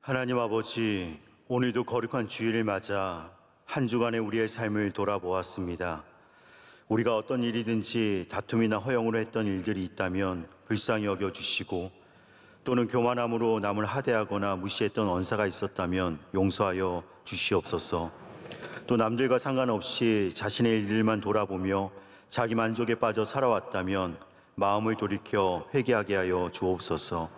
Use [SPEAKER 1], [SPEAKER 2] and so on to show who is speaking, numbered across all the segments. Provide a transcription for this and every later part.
[SPEAKER 1] 하나님 아버지, 오늘도 거룩한 주일을 맞아 한 주간의 우리의 삶을 돌아보았습니다. 우리가 어떤 일이든지 다툼이나 허영으로 했던 일들이 있다면 불쌍히 여겨주시고, 또는 교만함으로 남을 하대하거나 무시했던 언사가 있었다면 용서하여 주시옵소서. 또 남들과 상관없이 자신의 일들만 돌아보며 자기 만족에 빠져 살아왔다면 마음을 돌이켜 회개하게 하여 주옵소서.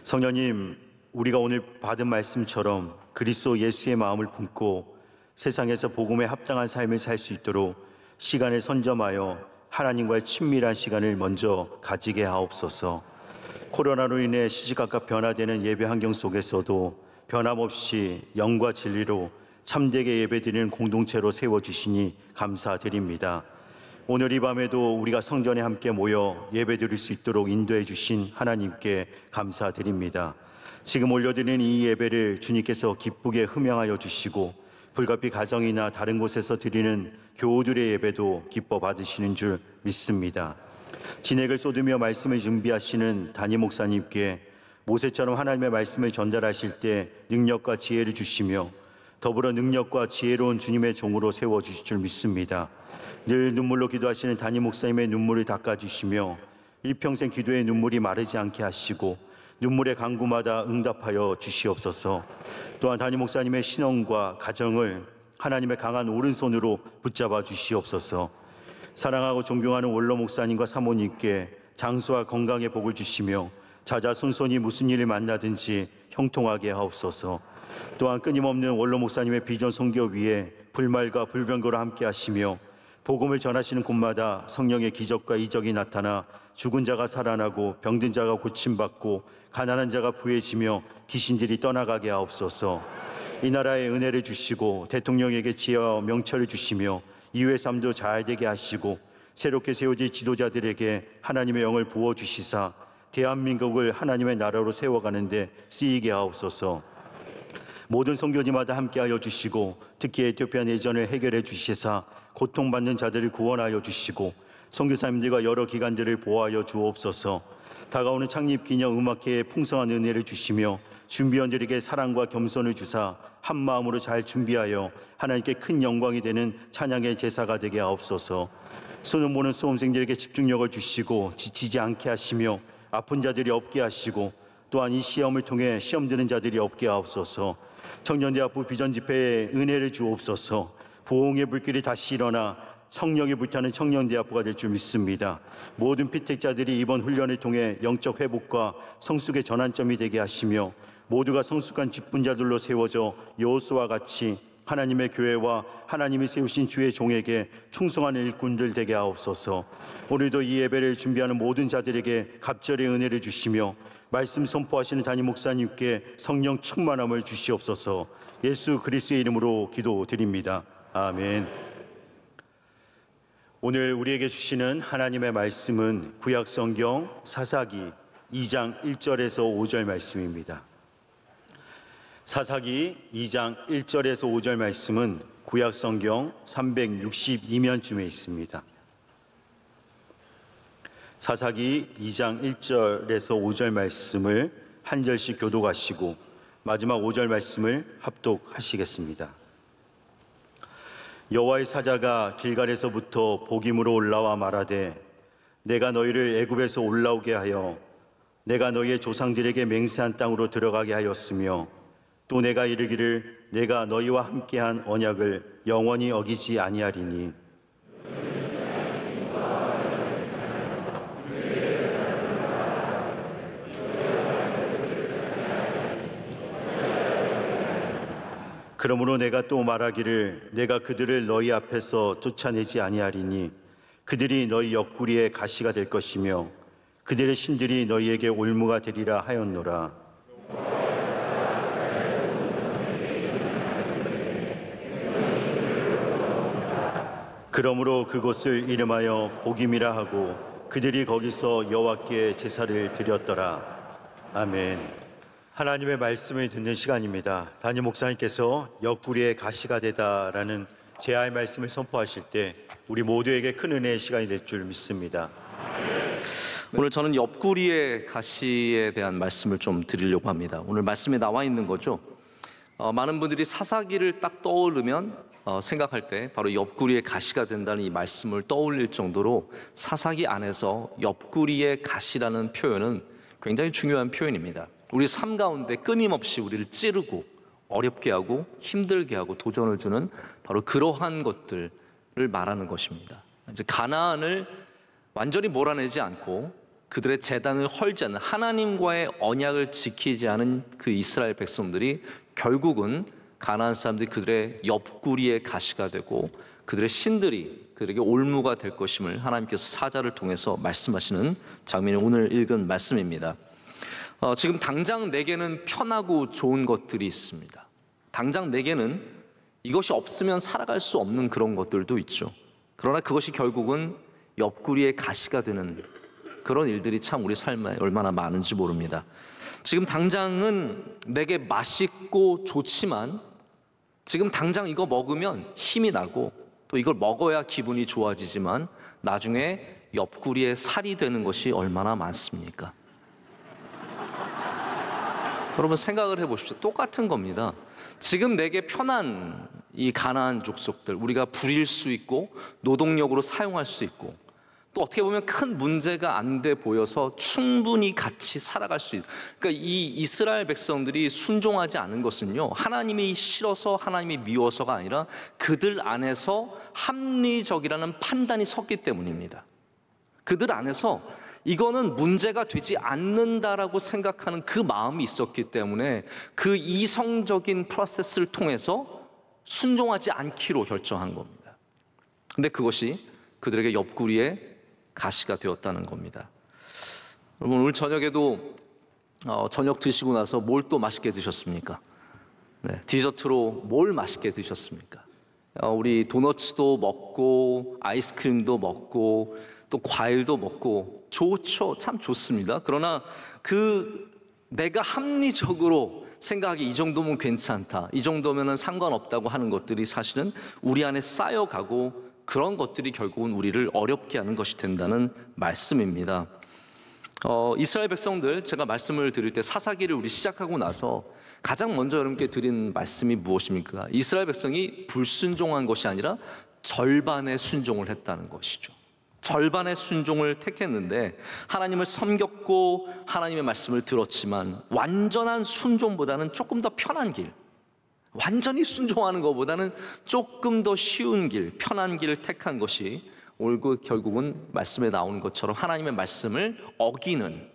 [SPEAKER 1] 성령님, 우리가 오늘 받은 말씀처럼 그리스도 예수의 마음을 품고 세상에서 복음에 합당한 삶을 살 수 있도록 시간을 선점하여 하나님과의 친밀한 시간을 먼저 가지게 하옵소서. 코로나로 인해 시시각각 변화되는 예배 환경 속에서도 변함없이 영과 진리로 참되게 예배드리는 공동체로 세워주시니 감사드립니다. 오늘 이 밤에도 우리가 성전에 함께 모여 예배드릴 수 있도록 인도해 주신 하나님께 감사드립니다. 지금 올려드리는 이 예배를 주님께서 기쁘게 흠양하여 주시고, 불가피 가정이나 다른 곳에서 드리는 교우들의 예배도 기뻐 받으시는 줄 믿습니다. 진액을 쏟으며 말씀을 준비하시는 담임 목사님께 모세처럼 하나님의 말씀을 전달하실 때 능력과 지혜를 주시며, 더불어 능력과 지혜로운 주님의 종으로 세워주실 줄 믿습니다. 늘 눈물로 기도하시는 담임 목사님의 눈물을 닦아주시며 일평생 기도의 눈물이 마르지 않게 하시고 눈물의 간구마다 응답하여 주시옵소서. 또한 담임 목사님의 신앙과 가정을 하나님의 강한 오른손으로 붙잡아 주시옵소서. 사랑하고 존경하는 원로 목사님과 사모님께 장수와 건강의 복을 주시며 자자손손이 무슨 일을 만나든지 형통하게 하옵소서. 또한 끊임없는 원로 목사님의 비전 선교 위에 불말과 불병거로 함께 하시며 복음을 전하시는 곳마다 성령의 기적과 이적이 나타나 죽은 자가 살아나고 병든 자가 고침받고 가난한 자가 부해지며 귀신들이 떠나가게 하옵소서. 이 나라에 은혜를 주시고 대통령에게 지혜와 명철을 주시며 이후의 삶도 잘 되게 하시고 새롭게 세워질 지도자들에게 하나님의 영을 부어주시사 대한민국을 하나님의 나라로 세워가는데 쓰이게 하옵소서. 모든 선교지마다 함께하여 주시고 특히 에티오피아 내전을 해결해 주시사 고통받는 자들을 구원하여 주시고 선교사님들과 여러 기관들을 보호하여 주옵소서. 다가오는 창립기념 음악회에 풍성한 은혜를 주시며 준비원들에게 사랑과 겸손을 주사 한 마음으로 잘 준비하여 하나님께 큰 영광이 되는 찬양의 제사가 되게 하옵소서. 수능 보는 수험생들에게 집중력을 주시고 지치지 않게 하시며 아픈 자들이 없게 하시고 또한 이 시험을 통해 시험 드는 자들이 없게 하옵소서. 청년대학부 비전집회에 은혜를 주옵소서. 부흥의 불길이 다시 일어나 성령이 불타는 청년대학부가 될 줄 믿습니다. 모든 피택자들이 이번 훈련을 통해 영적 회복과 성숙의 전환점이 되게 하시며 모두가 성숙한 직분자들로 세워져 여호수아와 같이 하나님의 교회와 하나님이 세우신 주의 종에게 충성하는 일꾼들 되게 하옵소서. 오늘도 이 예배를 준비하는 모든 자들에게 갑절의 은혜를 주시며 말씀 선포하시는 담임 목사님께 성령 충만함을 주시옵소서. 예수 그리스도의 이름으로 기도드립니다. 아멘. 오늘 우리에게 주시는 하나님의 말씀은 구약 성경 사사기 2장 1절에서 5절 말씀입니다. 사사기 2장 1절에서 5절 말씀은 구약 성경 362면쯤에 있습니다. 사사기 2장 1절에서 5절 말씀을 한 절씩 교독하시고 마지막 5절 말씀을 합독하시겠습니다. 여호와의 사자가 길갈에서부터 복임으로 올라와 말하되 내가 너희를 애굽에서 올라오게 하여 내가 너희의 조상들에게 맹세한 땅으로 들어가게 하였으며 또 내가 이르기를 내가 너희와 함께한 언약을 영원히 어기지 아니하리니 그러므로 내가 또 말하기를 내가 그들을 너희 앞에서 쫓아내지 아니하리니 그들이 너희 옆구리에 가시가 될 것이며 그들의 신들이 너희에게 올무가 되리라 하였노라. 그러므로 그곳을 이름하여 복임이라 하고 그들이 거기서 여호와께 제사를 드렸더라. 아멘. 하나님의 말씀을 듣는 시간입니다. 담임 목사님께서 옆구리에 가시가 되다라는 제아의 말씀을 선포하실 때 우리 모두에게 큰 은혜의 시간이 될 줄 믿습니다.
[SPEAKER 2] 오늘 저는 옆구리의 가시에 대한 말씀을 좀 드리려고 합니다. 오늘 말씀에 나와 있는 거죠. 많은 분들이 사사기를 딱 떠오르면 생각할 때 바로 옆구리의 가시가 된다는 이 말씀을 떠올릴 정도로 사사기 안에서 옆구리의 가시라는 표현은 굉장히 중요한 표현입니다. 우리 삶 가운데 끊임없이 우리를 찌르고 어렵게 하고 힘들게 하고 도전을 주는 바로 그러한 것들을 말하는 것입니다. 이제 가나안을 완전히 몰아내지 않고 그들의 제단을 헐지 않는 하나님과의 언약을 지키지 않은 그 이스라엘 백성들이 결국은 가나안 사람들이 그들의 옆구리의 가시가 되고 그들의 신들이 그들에게 올무가 될 것임을 하나님께서 사자를 통해서 말씀하시는 장면이 오늘 읽은 말씀입니다. 지금 당장 내게는 편하고 좋은 것들이 있습니다. 당장 내게는 이것이 없으면 살아갈 수 없는 그런 것들도 있죠. 그러나 그것이 결국은 옆구리의 가시가 되는 그런 일들이 참 우리 삶에 얼마나 많은지 모릅니다. 지금 당장은 내게 맛있고 좋지만 지금 당장 이거 먹으면 힘이 나고 또 이걸 먹어야 기분이 좋아지지만 나중에 옆구리에 살이 되는 것이 얼마나 많습니까? 여러분 생각을 해보십시오. 똑같은 겁니다. 지금 내게 편한 이 가나안 족속들, 우리가 부릴 수 있고 노동력으로 사용할 수 있고 또 어떻게 보면 큰 문제가 안 돼 보여서 충분히 같이 살아갈 수 있는, 그러니까 이 이스라엘 백성들이 순종하지 않은 것은요, 하나님이 싫어서 하나님이 미워서가 아니라 그들 안에서 합리적이라는 판단이 섰기 때문입니다. 그들 안에서 이거는 문제가 되지 않는다라고 생각하는 그 마음이 있었기 때문에 그 이성적인 프로세스를 통해서 순종하지 않기로 결정한 겁니다. 근데 그것이 그들에게 옆구리에 가시가 되었다는 겁니다. 여러분 오늘 저녁에도 저녁 드시고 나서 뭘 또 맛있게 드셨습니까? 네, 디저트로 뭘 맛있게 드셨습니까? 우리 도너츠도 먹고 아이스크림도 먹고 또 과일도 먹고 좋죠. 참 좋습니다. 그러나 내가 합리적으로 생각하기 이 정도면 괜찮다, 이 정도면 상관없다고 하는 것들이 사실은 우리 안에 쌓여가고 그런 것들이 결국은 우리를 어렵게 하는 것이 된다는 말씀입니다. 이스라엘 백성들, 제가 말씀을 드릴 때 사사기를 우리 시작하고 나서 가장 먼저 여러분께 드린 말씀이 무엇입니까? 이스라엘 백성이 불순종한 것이 아니라 절반의 순종을 했다는 것이죠. 절반의 순종을 택했는데 하나님을 섬겼고 하나님의 말씀을 들었지만 완전한 순종보다는 조금 더 편한 길, 완전히 순종하는 것보다는 조금 더 쉬운 길, 편한 길을 택한 것이 오늘 결국은 말씀에 나오는 것처럼 하나님의 말씀을 어기는,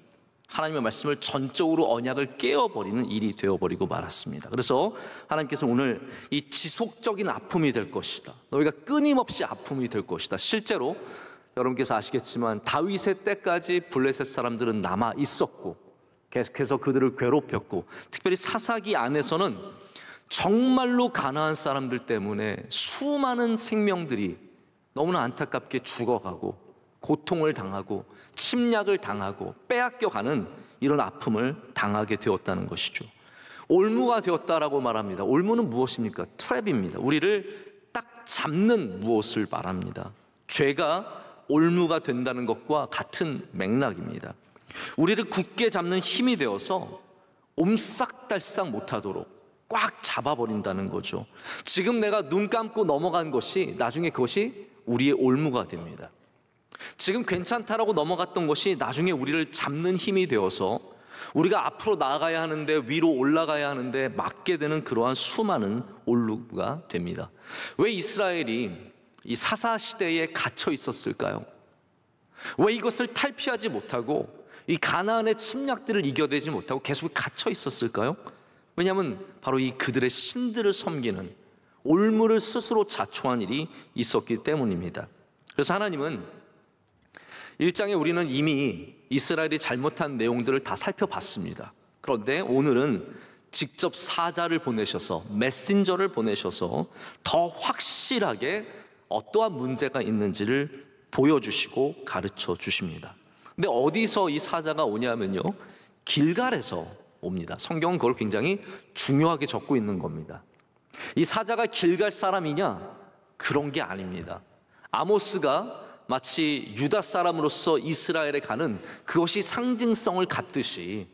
[SPEAKER 2] 하나님의 말씀을 전적으로 언약을 깨어버리는 일이 되어버리고 말았습니다. 그래서 하나님께서 오늘 이 지속적인 아픔이 될 것이다, 너희가 끊임없이 아픔이 될 것이다. 실제로 여러분께서 아시겠지만 다윗의 때까지 블레셋 사람들은 남아 있었고 계속해서 그들을 괴롭혔고, 특별히 사사기 안에서는 정말로 가나안 사람들 때문에 수많은 생명들이 너무나 안타깝게 죽어가고 고통을 당하고 침략을 당하고 빼앗겨가는 이런 아픔을 당하게 되었다는 것이죠. 올무가 되었다라고 말합니다. 올무는 무엇입니까? 트랩입니다. 우리를 딱 잡는 무엇을 말합니다. 죄가 올무가 된다는 것과 같은 맥락입니다. 우리를 굳게 잡는 힘이 되어서 옴싹달싹 못하도록 꽉 잡아버린다는 거죠. 지금 내가 눈 감고 넘어간 것이 나중에 그것이 우리의 올무가 됩니다. 지금 괜찮다라고 넘어갔던 것이 나중에 우리를 잡는 힘이 되어서 우리가 앞으로 나아가야 하는데, 위로 올라가야 하는데 막게 되는 그러한 수많은 올무가 됩니다. 왜 이스라엘이 이 사사 시대에 갇혀 있었을까요? 왜 이것을 탈피하지 못하고 이 가나안의 침략들을 이겨내지 못하고 계속 갇혀 있었을까요? 왜냐하면 바로 이 그들의 신들을 섬기는 올무를 스스로 자초한 일이 있었기 때문입니다. 그래서 하나님은 1장에 우리는 이미 이스라엘이 잘못한 내용들을 다 살펴봤습니다. 그런데 오늘은 직접 사자를 보내셔서, 메신저를 보내셔서 더 확실하게 어떠한 문제가 있는지를 보여주시고 가르쳐 주십니다. 근데 어디서 이 사자가 오냐면요, 길갈에서 옵니다. 성경은 그걸 굉장히 중요하게 적고 있는 겁니다. 이 사자가 길갈 사람이냐? 그런 게 아닙니다. 아모스가 마치 유다 사람으로서 이스라엘에 가는 그것이 상징성을 갖듯이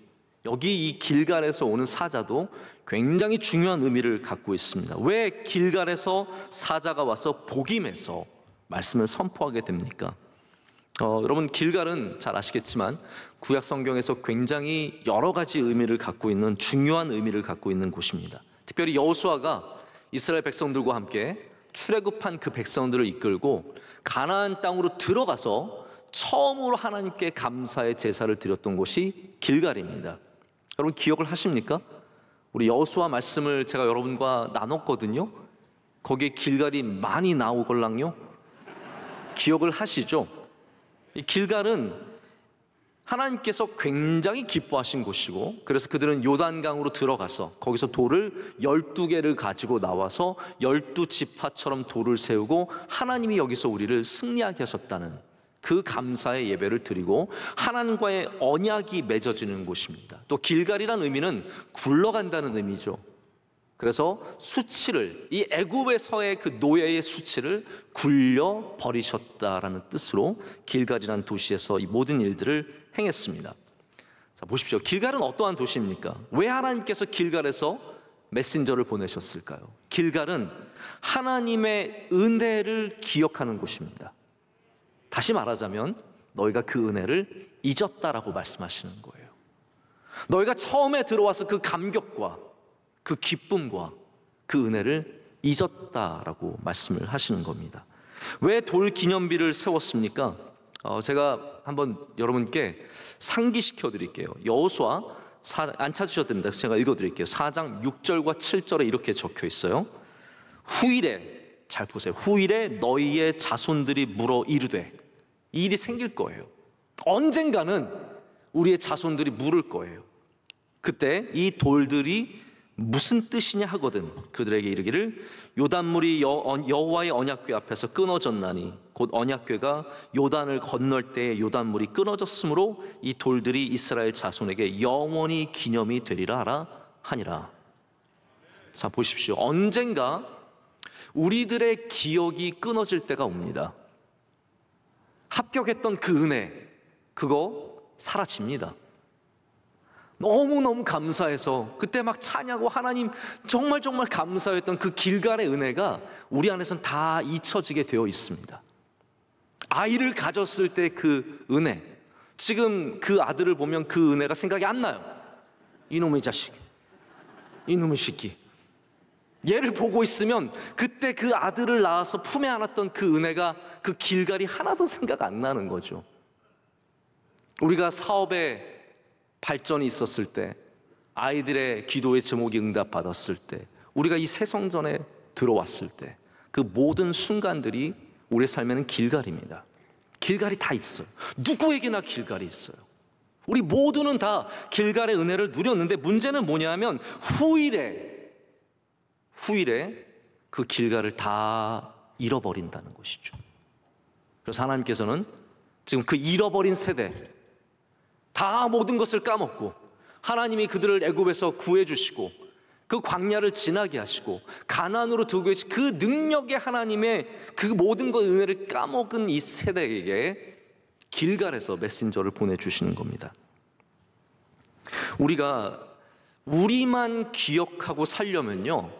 [SPEAKER 2] 여기 이 길갈에서 오는 사자도 굉장히 중요한 의미를 갖고 있습니다. 왜 길갈에서 사자가 와서 복임해서 말씀을 선포하게 됩니까? 여러분, 길갈은 잘 아시겠지만 구약 성경에서 굉장히 여러 가지 의미를 갖고 있는 중요한 의미를 갖고 있는 곳입니다. 특별히 여호수아가 이스라엘 백성들과 함께 출애굽한 그 백성들을 이끌고 가나안 땅으로 들어가서 처음으로 하나님께 감사의 제사를 드렸던 곳이 길갈입니다. 여러분 기억을 하십니까? 우리 여호수아 말씀을 제가 여러분과 나눴거든요. 거기에 길갈이 많이 나오걸랑요. 기억을 하시죠? 이 길갈은 하나님께서 굉장히 기뻐하신 곳이고, 그래서 그들은 요단강으로 들어가서 거기서 돌을 12개를 가지고 나와서 12지파처럼 돌을 세우고 하나님이 여기서 우리를 승리하게 하셨다는 그 감사의 예배를 드리고 하나님과의 언약이 맺어지는 곳입니다. 또 길갈이라는 의미는 굴러간다는 의미죠. 그래서 수치를, 이 애굽에서의 그 노예의 수치를 굴려 버리셨다라는 뜻으로 길갈이라는 도시에서 이 모든 일들을 행했습니다. 자, 보십시오. 길갈은 어떠한 도시입니까? 왜 하나님께서 길갈에서 메신저를 보내셨을까요? 길갈은 하나님의 은혜를 기억하는 곳입니다. 다시 말하자면 너희가 그 은혜를 잊었다라고 말씀하시는 거예요. 너희가 처음에 들어와서 그 감격과 그 기쁨과 그 은혜를 잊었다라고 말씀을 하시는 겁니다. 왜 돌 기념비를 세웠습니까? 제가 한번 여러분께 상기시켜 드릴게요. 여호수아 안 찾으셔도 됩니다. 제가 읽어 드릴게요. 4장 6절과 7절에 이렇게 적혀 있어요. 후일에, 잘 보세요. 후일에 너희의 자손들이 물어 이르되, 이 일이 생길 거예요. 언젠가는 우리의 자손들이 물을 거예요. 그때 이 돌들이 무슨 뜻이냐 하거든 그들에게 이르기를 요단물이 여호와의 언약궤 앞에서 끊어졌나니 곧 언약궤가 요단을 건널 때에 요단물이 끊어졌으므로 이 돌들이 이스라엘 자손에게 영원히 기념이 되리라 하라 하니라. 자, 보십시오. 언젠가 우리들의 기억이 끊어질 때가 옵니다. 합격했던 그 은혜, 그거 사라집니다. 너무너무 감사해서 그때 막 찬양하고 하나님 정말 감사했던 그 길갈의 은혜가 우리 안에서는 다 잊혀지게 되어 있습니다. 아이를 가졌을 때 그 은혜, 지금 그 아들을 보면 그 은혜가 생각이 안 나요. 이놈의 자식, 이놈의 새끼. 얘를 보고 있으면 그때 그 아들을 낳아서 품에 안았던 그 은혜가, 그 길갈이 하나도 생각 안 나는 거죠. 우리가 사업에 발전이 있었을 때, 아이들의 기도의 제목이 응답받았을 때, 우리가 이 새 성전에 들어왔을 때, 그 모든 순간들이 우리의 삶에는 길갈입니다. 길갈이 다 있어요. 누구에게나 길갈이 있어요. 우리 모두는 다 길갈의 은혜를 누렸는데 문제는 뭐냐면 후일에 그 길갈을 다 잃어버린다는 것이죠. 그래서 하나님께서는 지금 그 잃어버린 세대, 다 모든 것을 까먹고 하나님이 그들을 애굽에서 구해주시고 그 광야를 지나게 하시고 가나안으로 두고 계신 그 능력의 하나님의 그 모든 것 은혜를 까먹은 이 세대에게 길갈에서 메신저를 보내주시는 겁니다. 우리가 우리만 기억하고 살려면요,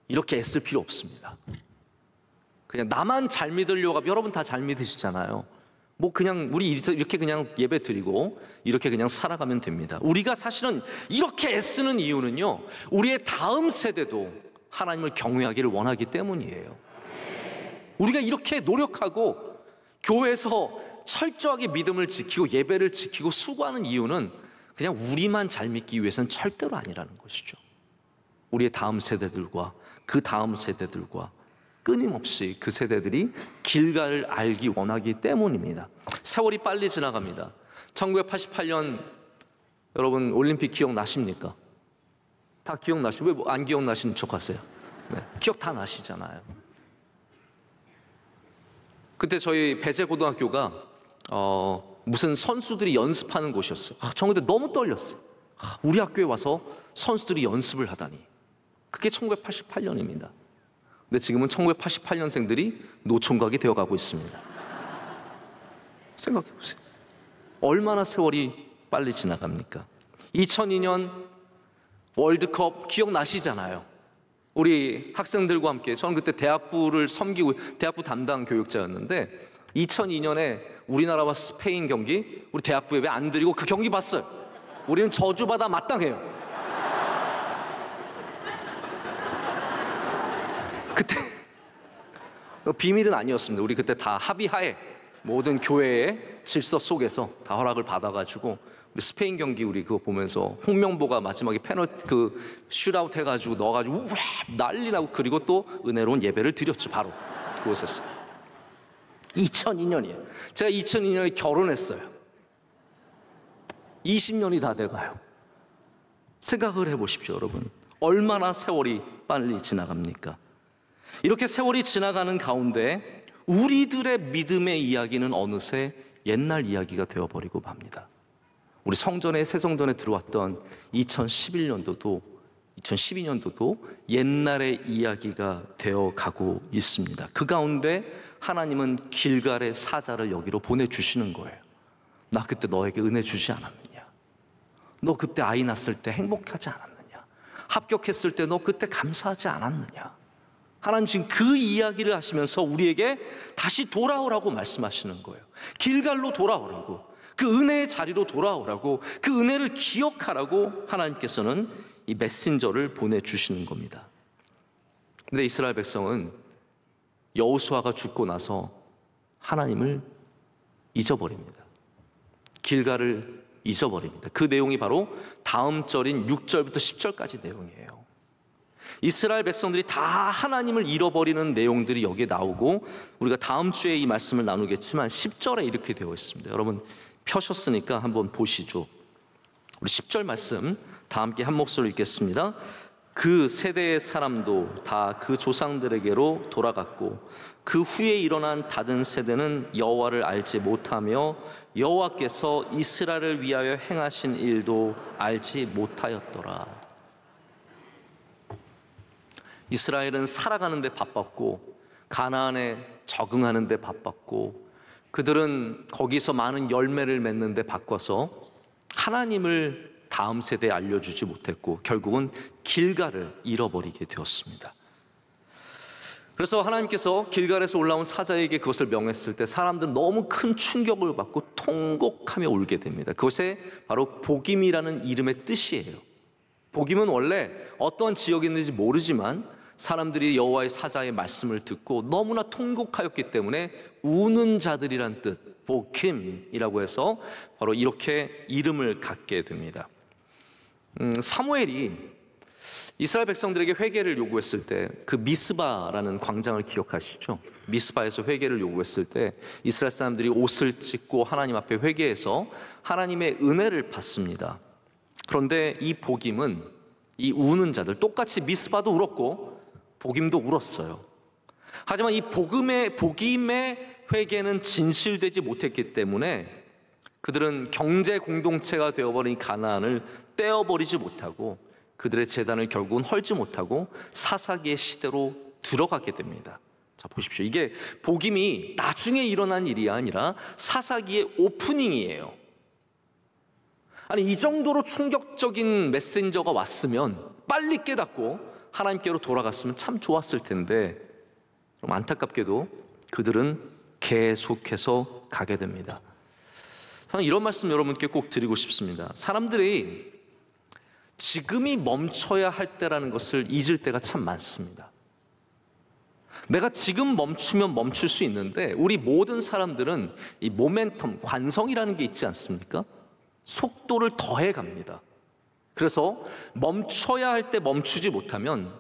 [SPEAKER 2] 이렇게 애쓸 필요 없습니다. 그냥 나만 잘 믿으려고 하면, 여러분 다 잘 믿으시잖아요. 뭐 그냥 우리 이렇게 그냥 예배 드리고 이렇게 그냥 살아가면 됩니다. 우리가 사실은 이렇게 애쓰는 이유는요, 우리의 다음 세대도 하나님을 경외하기를 원하기 때문이에요. 우리가 이렇게 노력하고 교회에서 철저하게 믿음을 지키고 예배를 지키고 수고하는 이유는 그냥 우리만 잘 믿기 위해서는 절대로 아니라는 것이죠. 우리의 다음 세대들과 그 다음 세대들과 끊임없이 그 세대들이 길갈을 알기 원하기 때문입니다. 세월이 빨리 지나갑니다. 1988년 여러분 올림픽 기억나십니까? 다 기억나시죠? 왜 안 기억나시는 척 하세요? 네, 기억 다 나시잖아요. 그때 저희 배재고등학교가 무슨 선수들이 연습하는 곳이었어요. 저 그때 너무 떨렸어요. 우리 학교에 와서 선수들이 연습을 하다니. 그게 1988년입니다. 근데 지금은 1988년생들이 노총각이 되어가고 있습니다. 생각해 보세요. 얼마나 세월이 빨리 지나갑니까? 2002년 월드컵 기억나시잖아요. 우리 학생들과 함께, 저는 그때 대학부를 섬기고 대학부 담당 교육자였는데 2002년에 우리나라와 스페인 경기 우리 대학부 예배 안 드리고 그 경기 봤어요. 우리는 저주받아 마땅해요. 그때 비밀은 아니었습니다. 우리 그때 다 합의하에 모든 교회의 질서 속에서 다 허락을 받아가지고 우리 스페인 경기 우리 그거 보면서 홍명보가 마지막에 그 슛아웃 해가지고 넣어가지고 우와 난리 나고, 그리고 또 은혜로운 예배를 드렸죠. 바로 그곳에서. 2002년이에요. 제가 2002년에 결혼했어요. 20년이 다 돼가요. 생각을 해보십시오, 여러분. 얼마나 세월이 빨리 지나갑니까? 이렇게 세월이 지나가는 가운데 우리들의 믿음의 이야기는 어느새 옛날 이야기가 되어버리고 맙니다. 우리 성전에, 새성전에 들어왔던 2011년도도 2012년도도 옛날의 이야기가 되어가고 있습니다. 그 가운데 하나님은 길갈의 사자를 여기로 보내주시는 거예요. 나 그때 너에게 은혜 주지 않았느냐? 너 그때 아이 낳았을 때 행복하지 않았느냐? 합격했을 때 너 그때 감사하지 않았느냐? 하나님 지금 그 이야기를 하시면서 우리에게 다시 돌아오라고 말씀하시는 거예요. 길갈로 돌아오라고, 그 은혜의 자리로 돌아오라고, 그 은혜를 기억하라고 하나님께서는 이 메신저를 보내주시는 겁니다. 근데 이스라엘 백성은 여호수아가 죽고 나서 하나님을 잊어버립니다. 길갈을 잊어버립니다. 그 내용이 바로 다음 절인 6절부터 10절까지 내용이에요. 이스라엘 백성들이 다 하나님을 잃어버리는 내용들이 여기에 나오고, 우리가 다음 주에 이 말씀을 나누겠지만 10절에 이렇게 되어 있습니다. 여러분 펴셨으니까 한번 보시죠. 우리 10절 말씀 다 함께 한 목소리로 읽겠습니다. 그 세대의 사람도 다 그 조상들에게로 돌아갔고 그 후에 일어난 다른 세대는 여호와를 알지 못하며 여호와께서 이스라엘을 위하여 행하신 일도 알지 못하였더라. 이스라엘은 살아가는 데 바빴고 가나안에 적응하는 데 바빴고, 그들은 거기서 많은 열매를 맺는 데 바빠서 하나님을 다음 세대에 알려주지 못했고 결국은 길갈을 잃어버리게 되었습니다. 그래서 하나님께서 길갈에서 올라온 사자에게 그것을 명했을 때 사람들은 너무 큰 충격을 받고 통곡하며 울게 됩니다. 그것에 바로 복임이라는 이름의 뜻이에요. 복임은 원래 어떤 지역에 있는지 모르지만 사람들이 여호와의 사자의 말씀을 듣고 너무나 통곡하였기 때문에 우는 자들이란 뜻, 복임이라고 해서 바로 이렇게 이름을 갖게 됩니다. 사무엘이 이스라엘 백성들에게 회개를 요구했을 때 그 미스바라는 광장을 기억하시죠? 미스바에서 회개를 요구했을 때 이스라엘 사람들이 옷을 찢고 하나님 앞에 회개해서 하나님의 은혜를 받습니다. 그런데 이 복임은 이 우는 자들, 똑같이 미스바도 울었고 복임도 울었어요. 하지만 이 복임의 회개는 진실되지 못했기 때문에 그들은 경제 공동체가 되어버린 가나안을 떼어버리지 못하고 그들의 재단을 결국은 헐지 못하고 사사기의 시대로 들어가게 됩니다. 자, 보십시오. 이게 복임이 나중에 일어난 일이 아니라 사사기의 오프닝이에요. 아니, 이 정도로 충격적인 메신저가 왔으면 빨리 깨닫고 하나님께로 돌아갔으면 참 좋았을 텐데, 그럼 안타깝게도 그들은 계속해서 가게 됩니다. 저는 이런 말씀 여러분께 꼭 드리고 싶습니다. 사람들이 지금이 멈춰야 할 때라는 것을 잊을 때가 참 많습니다. 내가 지금 멈추면 멈출 수 있는데 우리 모든 사람들은 이 모멘텀, 관성이라는 게 있지 않습니까? 속도를 더해 갑니다. 그래서 멈춰야 할 때 멈추지 못하면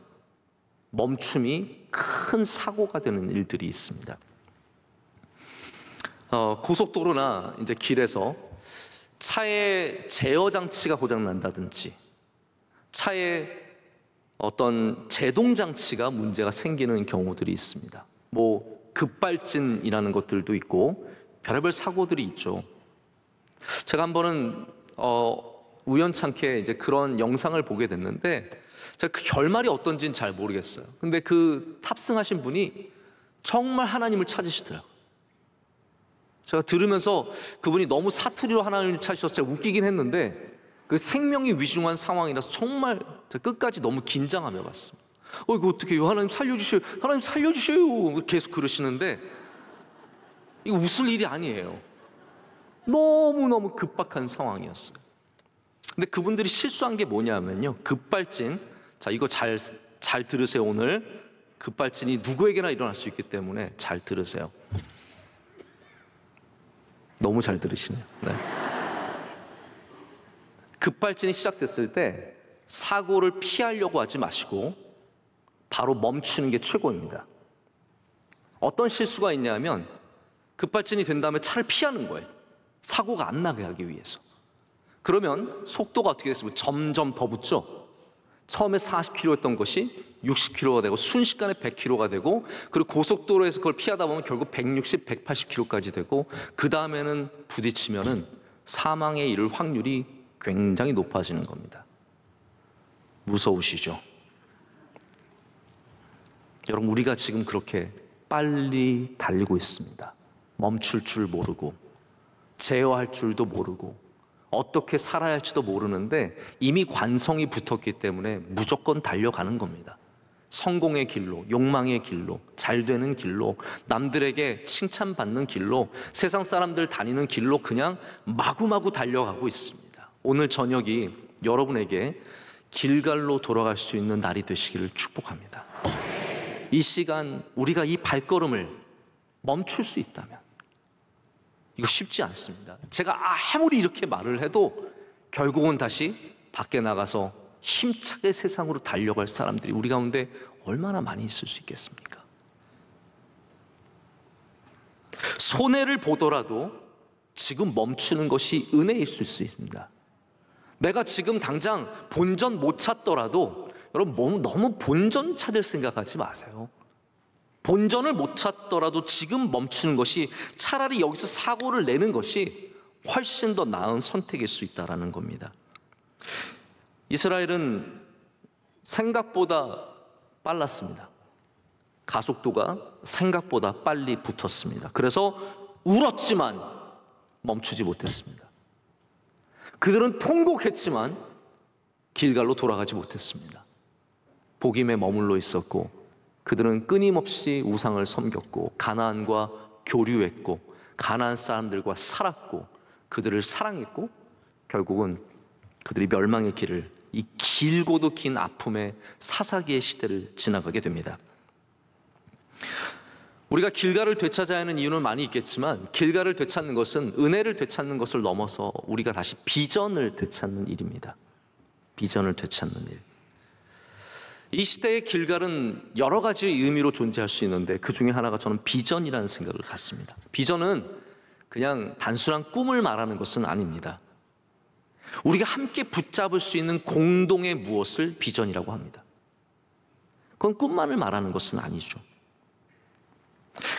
[SPEAKER 2] 멈춤이 큰 사고가 되는 일들이 있습니다. 고속도로나 이제 길에서 차의 제어 장치가 고장 난다든지 차에 어떤 제동 장치가 문제가 생기는 경우들이 있습니다. 뭐 급발진이라는 것들도 있고 별의별 사고들이 있죠. 제가 한 번은 우연찮게 이제 그런 영상을 보게 됐는데 제가 그 결말이 어떤지는 잘 모르겠어요. 근데 그 탑승하신 분이 정말 하나님을 찾으시더라고요. 제가 들으면서 그분이 너무 사투리로 하나님을 찾으셔서 제가 웃기긴 했는데 그 생명이 위중한 상황이라서 정말 제가 끝까지 너무 긴장하며 봤습니다. 이거 어떻게 해요? 하나님 살려주셔요. 하나님 살려주셔요. 계속 그러시는데 이거 웃을 일이 아니에요. 너무너무 급박한 상황이었어요. 근데 그분들이 실수한 게 뭐냐면요, 급발진. 자, 이거 잘 들으세요. 오늘 급발진이 누구에게나 일어날 수 있기 때문에 잘 들으세요. 너무 잘 들으시네요. 네. 급발진이 시작됐을 때 사고를 피하려고 하지 마시고 바로 멈추는 게 최고입니다. 어떤 실수가 있냐면 급발진이 된 다음에 차를 피하는 거예요. 사고가 안 나게 하기 위해서. 그러면 속도가 어떻게 됐으면 점점 더 붙죠. 처음에 40km였던 것이 60km가 되고 순식간에 100km가 되고, 그리고 고속도로에서 그걸 피하다 보면 결국 160, 180km까지 되고, 그 다음에는 부딪히면은 사망에 이를 확률이 굉장히 높아지는 겁니다. 무서우시죠? 여러분, 우리가 지금 그렇게 빨리 달리고 있습니다. 멈출 줄 모르고 제어할 줄도 모르고 어떻게 살아야 할지도 모르는데 이미 관성이 붙었기 때문에 무조건 달려가는 겁니다. 성공의 길로, 욕망의 길로, 잘 되는 길로, 남들에게 칭찬받는 길로, 세상 사람들 다니는 길로 그냥 마구마구 달려가고 있습니다. 오늘 저녁이 여러분에게 길갈로 돌아갈 수 있는 날이 되시기를 축복합니다. 이 시간 우리가 이 발걸음을 멈출 수 있다면, 이거 쉽지 않습니다. 제가 아무리 이렇게 말을 해도 결국은 다시 밖에 나가서 힘차게 세상으로 달려갈 사람들이 우리 가운데 얼마나 많이 있을 수 있겠습니까? 손해를 보더라도 지금 멈추는 것이 은혜일 수 있습니다. 내가 지금 당장 본전 못 찾더라도 여러분 너무 본전 찾을 생각하지 마세요. 본전을 못 찾더라도 지금 멈추는 것이 차라리 여기서 사고를 내는 것이 훨씬 더 나은 선택일 수 있다는 겁니다. 이스라엘은 생각보다 빨랐습니다. 가속도가 생각보다 빨리 붙었습니다. 그래서 울었지만 멈추지 못했습니다. 그들은 통곡했지만 길갈로 돌아가지 못했습니다. 복임에 머물러 있었고, 그들은 끊임없이 우상을 섬겼고 가나안과 교류했고 가나안 사람들과 살았고 그들을 사랑했고, 결국은 그들이 멸망의 길을, 이 길고도 긴 아픔의 사사기의 시대를 지나가게 됩니다. 우리가 길갈을 되찾아야 하는 이유는 많이 있겠지만, 길갈을 되찾는 것은 은혜를 되찾는 것을 넘어서 우리가 다시 비전을 되찾는 일입니다. 비전을 되찾는 일. 이 시대의 길갈은 여러 가지 의미로 존재할 수 있는데 그 중에 하나가 저는 비전이라는 생각을 갖습니다. 비전은 그냥 단순한 꿈을 말하는 것은 아닙니다. 우리가 함께 붙잡을 수 있는 공동의 무엇을 비전이라고 합니다. 그건 꿈만을 말하는 것은 아니죠.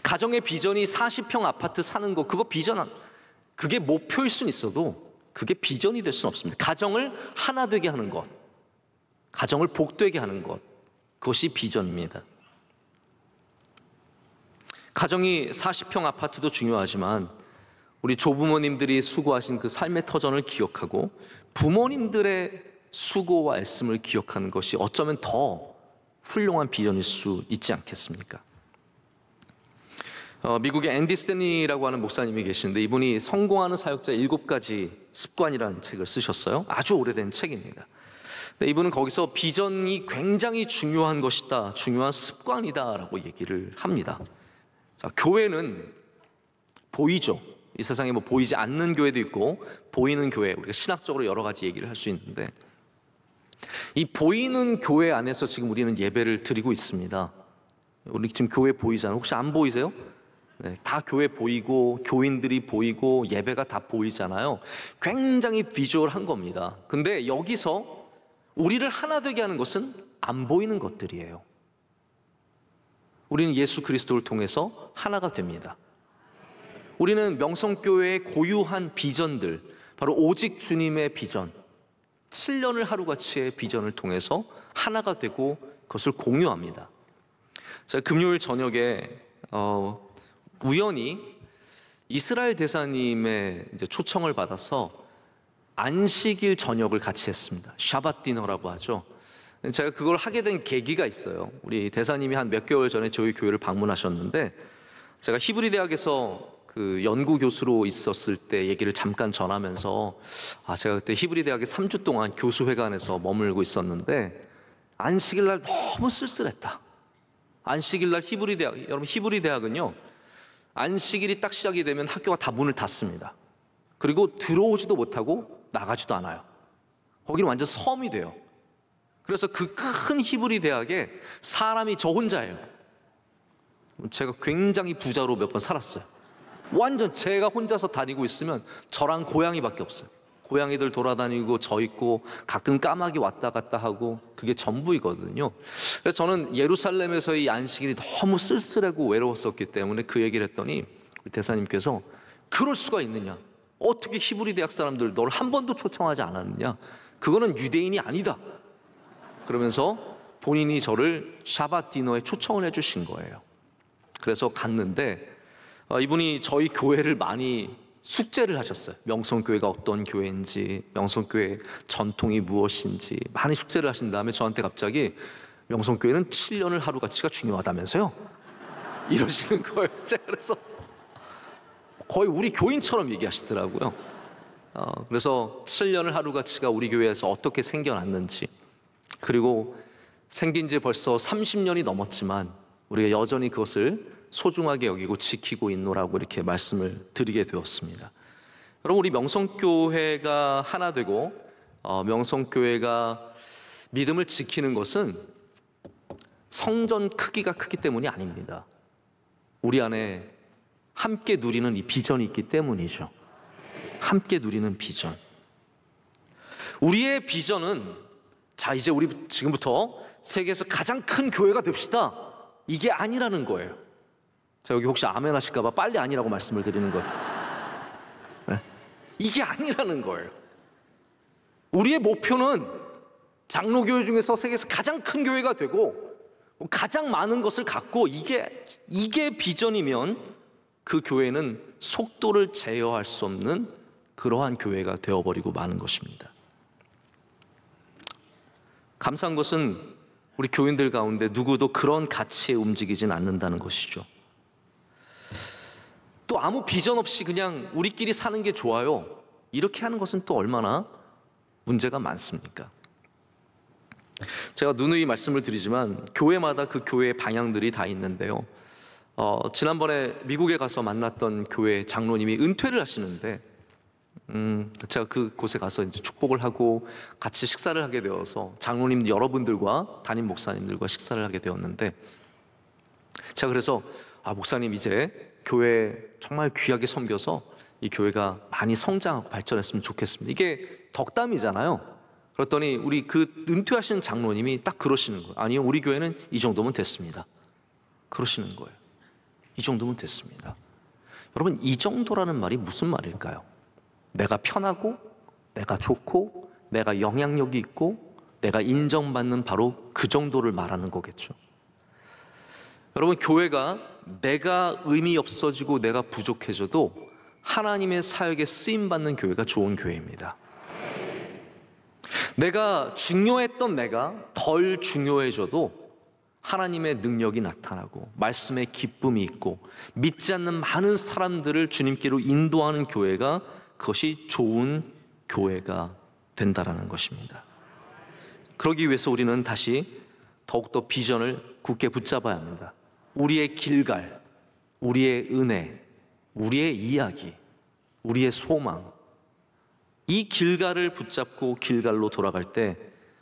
[SPEAKER 2] 가정의 비전이 40평 아파트 사는 거, 그거 그게 목표일 수는 있어도 그게 비전이 될 수는 없습니다. 가정을 하나 되게 하는 것, 가정을 복되게 하는 것, 그것이 비전입니다. 가정이 40평 아파트도 중요하지만 우리 조부모님들이 수고하신 그 삶의 터전을 기억하고 부모님들의 수고와 애씀을 기억하는 것이 어쩌면 더 훌륭한 비전일 수 있지 않겠습니까? 미국의 앤디 스탠리라고 하는 목사님이 계시는데, 이분이 성공하는 사역자 7가지 습관이라는 책을 쓰셨어요. 아주 오래된 책입니다. 이분은 거기서 비전이 굉장히 중요한 것이다, 중요한 습관이다라고 얘기를 합니다. 자, 교회는 보이죠. 이 세상에 뭐 보이지 않는 교회도 있고 보이는 교회, 우리가 신학적으로 여러 가지 얘기를 할 수 있는데, 이 보이는 교회 안에서 지금 우리는 예배를 드리고 있습니다. 우리 지금 교회 보이잖아요. 혹시 안 보이세요? 네, 다 교회 보이고 교인들이 보이고 예배가 다 보이잖아요. 굉장히 비주얼한 겁니다. 근데 여기서 우리를 하나 되게 하는 것은 안 보이는 것들이에요. 우리는 예수 그리스도를 통해서 하나가 됩니다. 우리는 명성교회의 고유한 비전들, 바로 오직 주님의 비전, 7년을 하루같이의 비전을 통해서 하나가 되고 그것을 공유합니다. 제가 금요일 저녁에 우연히 이스라엘 대사님의 이제 초청을 받아서 안식일 저녁을 같이 했습니다. 샤밧 디너라고 하죠. 제가 그걸 하게 된 계기가 있어요. 우리 대사님이 한 몇 개월 전에 저희 교회를 방문하셨는데, 제가 히브리 대학에서 그 연구 교수로 있었을 때 얘기를 잠깐 전하면서, 제가 그때 히브리 대학에 3주 동안 교수회관에서 머물고 있었는데 안식일 날 너무 쓸쓸했다. 안식일 날 히브리 대학, 여러분 히브리 대학은요, 안식일이 딱 시작이 되면 학교가 다 문을 닫습니다. 그리고 들어오지도 못하고 나가지도 않아요. 거기는 완전 섬이 돼요. 그래서 그 큰 히브리 대학에 사람이 저 혼자예요. 제가 굉장히 부자로 몇 번 살았어요. 완전 제가 혼자서 다니고 있으면 저랑 고양이밖에 없어요. 고양이들 돌아다니고 저 있고 가끔 까마귀 왔다 갔다 하고 그게 전부이거든요. 그래서 저는 예루살렘에서의 안식일이 너무 쓸쓸하고 외로웠었기 때문에 그 얘기를 했더니 대사님께서 그럴 수가 있느냐, 어떻게 히브리 대학 사람들 너를 한 번도 초청하지 않았느냐, 그거는 유대인이 아니다, 그러면서 본인이 저를 샤밧 디너에 초청을 해주신 거예요. 그래서 갔는데 이분이 저희 교회를 많이 숙제를 하셨어요. 명성교회가 어떤 교회인지, 명성교회 전통이 무엇인지 많이 숙제를 하신 다음에 저한테 갑자기 명성교회는 7년을 하루같이가 중요하다면서요? 이러시는 거예요. 제가 그래서 거의 우리 교인처럼 얘기하시더라고요. 그래서 7년을 하루같이가 우리 교회에서 어떻게 생겨났는지, 그리고 생긴 지 벌써 30년이 넘었지만 우리가 여전히 그것을 소중하게 여기고 지키고 있노라고 이렇게 말씀을 드리게 되었습니다. 여러분, 우리 명성교회가 하나 되고 명성교회가 믿음을 지키는 것은 성전 크기가 크기 때문이 아닙니다. 우리 안에 함께 누리는 이 비전이 있기 때문이죠. 함께 누리는 비전. 우리의 비전은, 자 이제 우리 지금부터 세계에서 가장 큰 교회가 됩시다, 이게 아니라는 거예요. 자, 여기 혹시 아멘 하실까 봐 빨리 아니라고 말씀을 드리는 거예요. 네? 이게 아니라는 거예요. 우리의 목표는 장로교회 중에서 세계에서 가장 큰 교회가 되고 가장 많은 것을 갖고, 이게 비전이면 그 교회는 속도를 제어할 수 없는 그러한 교회가 되어버리고 마는 것입니다. 감사한 것은 우리 교인들 가운데 누구도 그런 가치에 움직이진 않는다는 것이죠. 또 아무 비전 없이 그냥 우리끼리 사는 게 좋아요, 이렇게 하는 것은 또 얼마나 문제가 많습니까? 제가 누누이 말씀을 드리지만 교회마다 그 교회의 방향들이 다 있는데요. 지난번에 미국에 가서 만났던 교회 장로님이 은퇴를 하시는데, 제가 그곳에 가서 이제 축복을 하고 같이 식사를 하게 되어서 장로님 여러분들과 담임 목사님들과 식사를 하게 되었는데, 제가 그래서 목사님 이제 교회 정말 귀하게 섬겨서 이 교회가 많이 성장하고 발전했으면 좋겠습니다, 이게 덕담이잖아요. 그랬더니 우리 그 은퇴하시는 장로님이 딱 그러시는 거예요. 아니요, 우리 교회는 이 정도면 됐습니다, 그러시는 거예요. 이 정도면 됐습니다. 여러분, 이 정도라는 말이 무슨 말일까요? 내가 편하고 내가 좋고 내가 영향력이 있고 내가 인정받는 바로 그 정도를 말하는 거겠죠. 여러분, 교회가 내가 의미 없어지고 내가 부족해져도 하나님의 사역에 쓰임받는 교회가 좋은 교회입니다. 내가 중요했던 내가 덜 중요해져도 하나님의 능력이 나타나고 말씀의 기쁨이 있고 믿지 않는 많은 사람들을 주님께로 인도하는 교회가, 그것이 좋은 교회가 된다라는 것입니다. 그러기 위해서 우리는 다시 더욱더 비전을 굳게 붙잡아야 합니다. 우리의 길갈, 우리의 은혜, 우리의 이야기, 우리의 소망, 이 길갈을 붙잡고 길갈로 돌아갈 때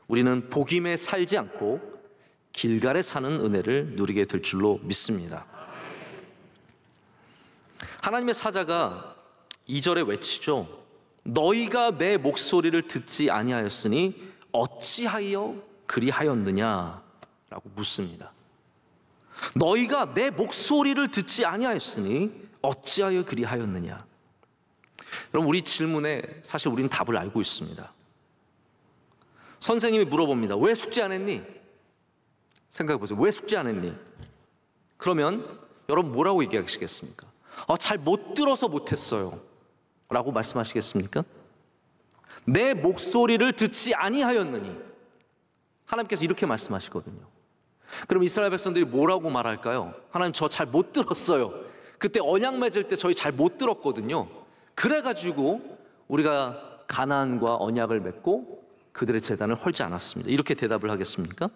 [SPEAKER 2] 우리는 복임에 살지 않고 길갈에 사는 은혜를 누리게 될 줄로 믿습니다. 하나님의 사자가 2절에 외치죠. 너희가 내 목소리를 듣지 아니하였으니 어찌하여 그리하였느냐 라고 묻습니다. 너희가 내 목소리를 듣지 아니하였으니 어찌하여 그리하였느냐. 여러분, 우리 질문에 사실 우리는 답을 알고 있습니다. 선생님이 물어봅니다. 왜 숙제 안 했니? 생각해 보세요. 왜 숙제 안 했니? 그러면 여러분 뭐라고 얘기하시겠습니까? 잘 못 들어서 못했어요 라고 말씀하시겠습니까? 내 목소리를 듣지 아니하였느니, 하나님께서 이렇게 말씀하시거든요. 그럼 이스라엘 백성들이 뭐라고 말할까요? 하나님, 저 잘 못 들었어요. 그때 언약 맺을 때 저희 잘 못 들었거든요. 그래가지고 우리가 가나안과 언약을 맺고 그들의 제단을 헐지 않았습니다. 이렇게 대답을 하겠습니까?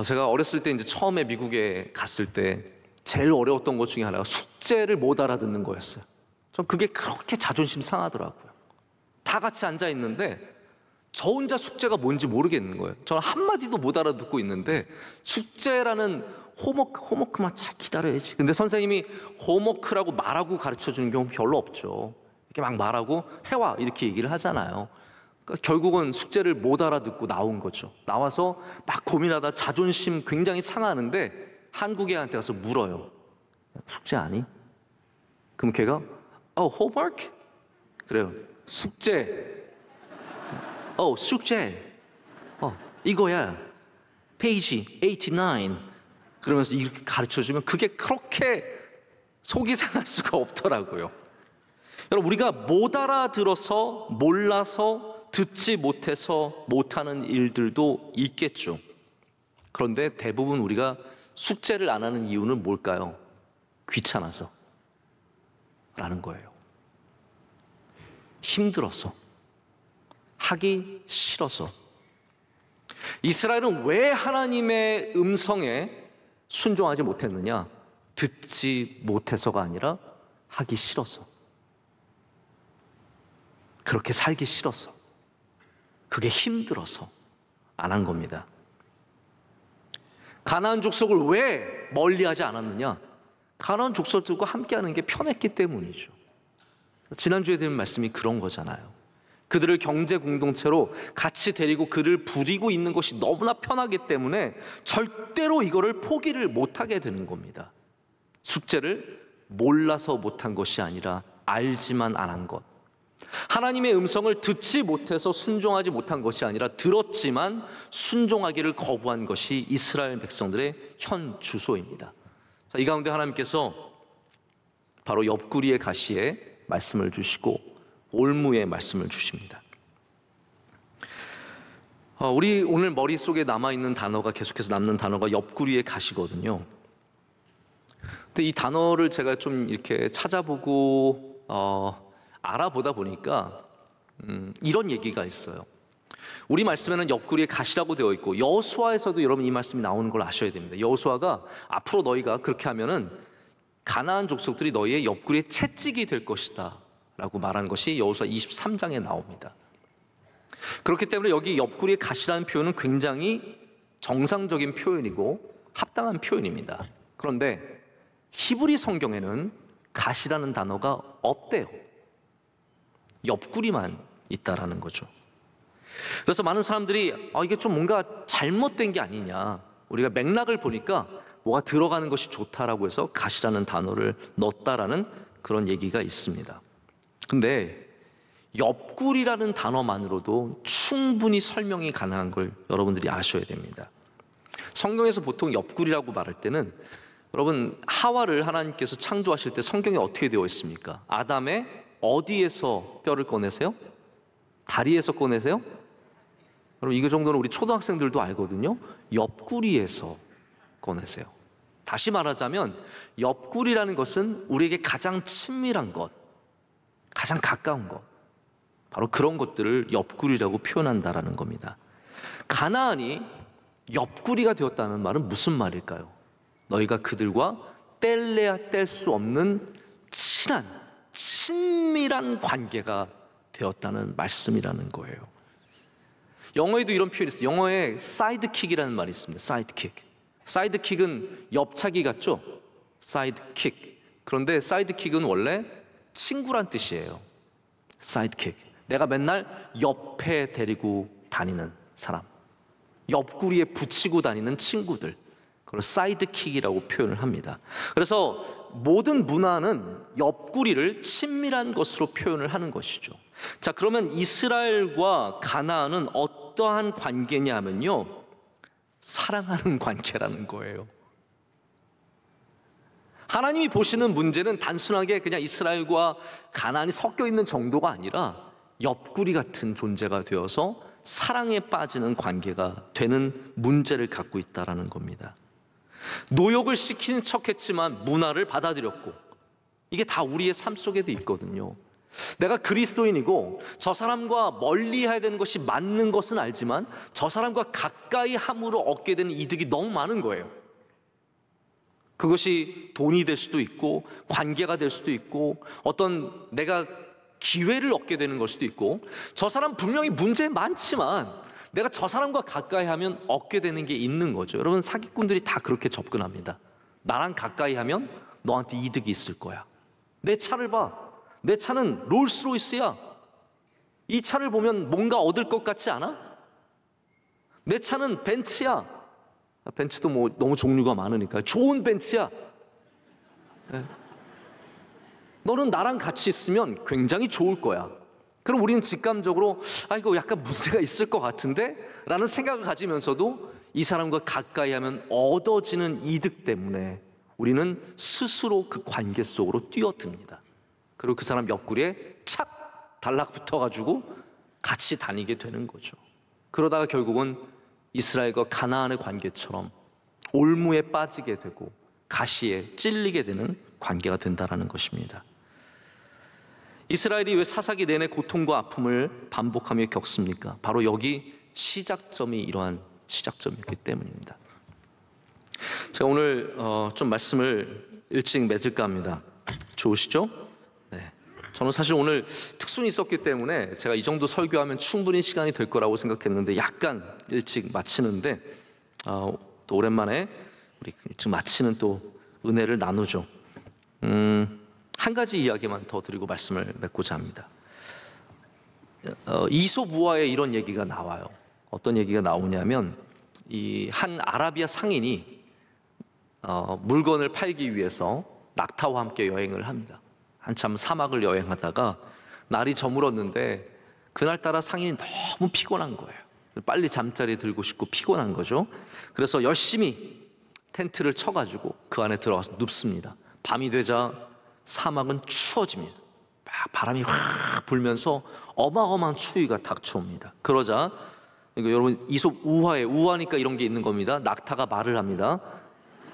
[SPEAKER 2] 제가 어렸을 때 이제 처음에 미국에 갔을 때 제일 어려웠던 것 중에 하나가 숙제를 못 알아듣는 거였어요. 전 그게 그렇게 자존심 상하더라고요. 다 같이 앉아 있는데 저 혼자 숙제가 뭔지 모르겠는 거예요. 저는 한마디도 못 알아듣고 있는데 숙제라는 홈워크만 잘 기다려야지. 근데 선생님이 홈워크라고 말하고 가르쳐 주는 경우 별로 없죠. 이렇게 막 말하고 해와 이렇게 얘기를 하잖아요. 그러니까 결국은 숙제를 못 알아듣고 나온 거죠. 나와서 막 고민하다 자존심 굉장히 상하는데 한국 애한테 가서 물어요. 숙제 아니? 그럼 걔가 홈워크? 그래요. 숙제. 숙제. 이거야. 페이지 89. 그러면서 이렇게 가르쳐주면 그게 그렇게 속이 상할 수가 없더라고요. 여러분, 우리가 못 알아들어서, 몰라서, 듣지 못해서 못하는 일들도 있겠죠. 그런데 대부분 우리가 숙제를 안 하는 이유는 뭘까요? 귀찮아서 라는 거예요. 힘들어서, 하기 싫어서. 이스라엘은 왜 하나님의 음성에 순종하지 못했느냐? 듣지 못해서가 아니라 하기 싫어서, 그렇게 살기 싫어서, 그게 힘들어서 안 한 겁니다. 가나안 족속을 왜 멀리하지 않았느냐? 가나안 족속들과 함께하는 게 편했기 때문이죠. 지난주에 드린 말씀이 그런 거잖아요. 그들을 경제 공동체로 같이 데리고 그를 부리고 있는 것이 너무나 편하기 때문에 절대로 이거를 포기를 못하게 되는 겁니다. 숙제를 몰라서 못한 것이 아니라 알지만 안 한 것. 하나님의 음성을 듣지 못해서 순종하지 못한 것이 아니라 들었지만 순종하기를 거부한 것이 이스라엘 백성들의 현 주소입니다. 이 가운데 하나님께서 바로 옆구리의 가시에 말씀을 주시고 올무에 말씀을 주십니다. 우리 오늘 머릿속에 남아있는 단어가, 계속해서 남는 단어가 옆구리의 가시거든요. 근데 이 단어를 제가 좀 이렇게 찾아보고 알아보다 보니까 이런 얘기가 있어요. 우리 말씀에는 옆구리에 가시라고 되어 있고 여호수아에서도 여러분 이 말씀이 나오는 걸 아셔야 됩니다. 여호수아가 앞으로 너희가 그렇게 하면은 가나안 족속들이 너희의 옆구리에 채찍이 될 것이다 라고 말한 것이 여호수아 23장에 나옵니다. 그렇기 때문에 여기 옆구리에 가시라는 표현은 굉장히 정상적인 표현이고 합당한 표현입니다. 그런데 히브리 성경에는 가시라는 단어가 없대요. 옆구리만 있다라는 거죠. 그래서 많은 사람들이 이게 좀 뭔가 잘못된 게 아니냐, 우리가 맥락을 보니까 뭐가 들어가는 것이 좋다라고 해서 가시라는 단어를 넣었다라는 그런 얘기가 있습니다. 근데 옆구리라는 단어만으로도 충분히 설명이 가능한 걸 여러분들이 아셔야 됩니다. 성경에서 보통 옆구리라고 말할 때는, 여러분 하와를 하나님께서 창조하실 때 성경에 어떻게 되어 있습니까? 아담의 어디에서 뼈를 꺼내세요? 다리에서 꺼내세요? 여러분 이거 정도는 우리 초등학생들도 알거든요. 옆구리에서 꺼내세요. 다시 말하자면 옆구리라는 것은 우리에게 가장 친밀한 것, 가장 가까운 것, 바로 그런 것들을 옆구리라고 표현한다라는 겁니다. 가나안이 옆구리가 되었다는 말은 무슨 말일까요? 너희가 그들과 뗄래야 뗄 수 없는 친밀한 관계가 되었다는 말씀이라는 거예요. 영어에도 이런 표현이 있어요. 영어에 사이드킥이라는 말이 있습니다. 사이드킥. 사이드킥은 옆차기 같죠? 사이드킥. 그런데 사이드킥은 원래 친구란 뜻이에요. 사이드킥. 내가 맨날 옆에 데리고 다니는 사람, 옆구리에 붙이고 다니는 친구들, 그걸 사이드킥이라고 표현을 합니다. 그래서 모든 문화는 옆구리를 친밀한 것으로 표현을 하는 것이죠. 자, 그러면 이스라엘과 가나안은 어떠한 관계냐 하면요, 사랑하는 관계라는 거예요. 하나님이 보시는 문제는 단순하게 그냥 이스라엘과 가나안이 섞여 있는 정도가 아니라 옆구리 같은 존재가 되어서 사랑에 빠지는 관계가 되는 문제를 갖고 있다는 겁니다. 노역을 시키는 척했지만 문화를 받아들였고, 이게 다 우리의 삶 속에도 있거든요. 내가 그리스도인이고 저 사람과 멀리 해야 되는 것이 맞는 것은 알지만 저 사람과 가까이 함으로 얻게 되는 이득이 너무 많은 거예요. 그것이 돈이 될 수도 있고 관계가 될 수도 있고 어떤 내가 기회를 얻게 되는 걸 수도 있고, 저 사람 분명히 문제 많지만 내가 저 사람과 가까이 하면 얻게 되는 게 있는 거죠. 여러분, 사기꾼들이 다 그렇게 접근합니다. 나랑 가까이 하면 너한테 이득이 있을 거야. 내 차를 봐. 내 차는 롤스로이스야. 이 차를 보면 뭔가 얻을 것 같지 않아? 내 차는 벤츠야. 벤츠도 뭐 너무 종류가 많으니까 좋은 벤츠야. 네. 너는 나랑 같이 있으면 굉장히 좋을 거야. 그럼 우리는 직감적으로 이거 약간 문제가 있을 것 같은데? 라는 생각을 가지면서도 이 사람과 가까이 하면 얻어지는 이득 때문에 우리는 스스로 그 관계 속으로 뛰어듭니다. 그리고 그 사람 옆구리에 착 달라붙어가지고 같이 다니게 되는 거죠. 그러다가 결국은 이스라엘과 가나안의 관계처럼 올무에 빠지게 되고 가시에 찔리게 되는 관계가 된다는 것입니다. 이스라엘이 왜 사사기 내내 고통과 아픔을 반복하며 겪습니까? 바로 여기 시작점이 이러한 시작점이기 때문입니다. 제가 오늘 좀 말씀을 일찍 맺을까 합니다. 좋으시죠? 네. 저는 사실 오늘 특순이 있었기 때문에 제가 이 정도 설교하면 충분히 시간이 될 거라고 생각했는데 약간 일찍 마치는데 또 오랜만에 우리 일찍 마치는 또 은혜를 나누죠. 한 가지 이야기만 더 드리고 말씀을 맺고자 합니다. 이솝우화에 이런 얘기가 나와요. 어떤 얘기가 나오냐면 이 한 아라비아 상인이 물건을 팔기 위해서 낙타와 함께 여행을 합니다. 한참 사막을 여행하다가 날이 저물었는데 그날따라 상인이 너무 피곤한 거예요. 빨리 잠자리 들고 싶고 피곤한 거죠. 그래서 열심히 텐트를 쳐가지고 그 안에 들어가서 눕습니다. 밤이 되자 사막은 추워집니다. 막 바람이 확 불면서 어마어마한 추위가 닥쳐옵니다. 그러자 이거 여러분 이솝 우화에 우화니까 이런 게 있는 겁니다. 낙타가 말을 합니다.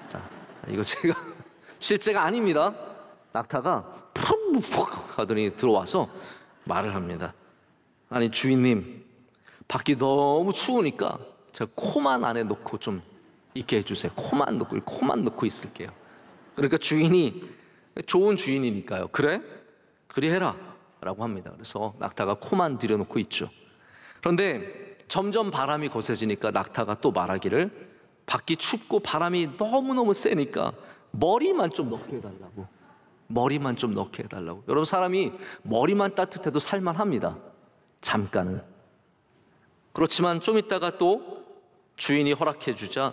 [SPEAKER 2] 자, 이거 제가 실제가 아닙니다. 낙타가 푹 하더니 들어와서 말을 합니다. 아니 주인님, 밖이 너무 추우니까 제가 코만 안에 넣고 좀 있게 해주세요. 코만 넣고 있을게요. 그러니까 주인이 좋은 주인이니까요. 그래? 그리 해라 라고 합니다. 그래서 낙타가 코만 들여놓고 있죠. 그런데 점점 바람이 거세지니까 낙타가 또 말하기를 밖이 춥고 바람이 너무너무 세니까 머리만 좀 넣게 해달라고. 머리만 좀 넣게 해달라고. 여러분, 사람이 머리만 따뜻해도 살만합니다. 잠깐은. 그렇지만 좀 있다가 또 주인이 허락해 주자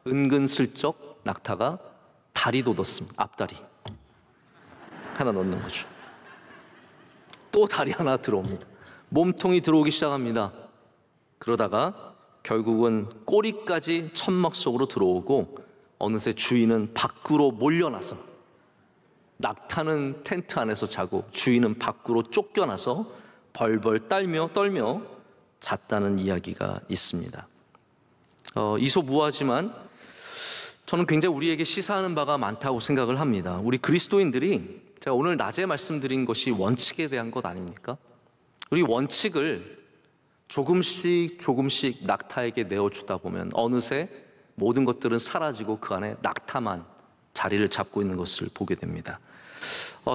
[SPEAKER 2] 은근슬쩍 낙타가 다리도 넣습니다. 앞다리 하나 넣는 거죠. 또 다리 하나 들어옵니다. 몸통이 들어오기 시작합니다. 그러다가 결국은 꼬리까지 천막 속으로 들어오고 어느새 주인은 밖으로 몰려나서, 낙타는 텐트 안에서 자고 주인은 밖으로 쫓겨나서 벌벌 떨며 잤다는 이야기가 있습니다. 이솝우화지만 저는 굉장히 우리에게 시사하는 바가 많다고 생각을 합니다. 우리 그리스도인들이, 제가 오늘 낮에 말씀드린 것이 원칙에 대한 것 아닙니까? 우리 원칙을 조금씩 낙타에게 내어주다 보면 어느새 모든 것들은 사라지고 그 안에 낙타만 자리를 잡고 있는 것을 보게 됩니다.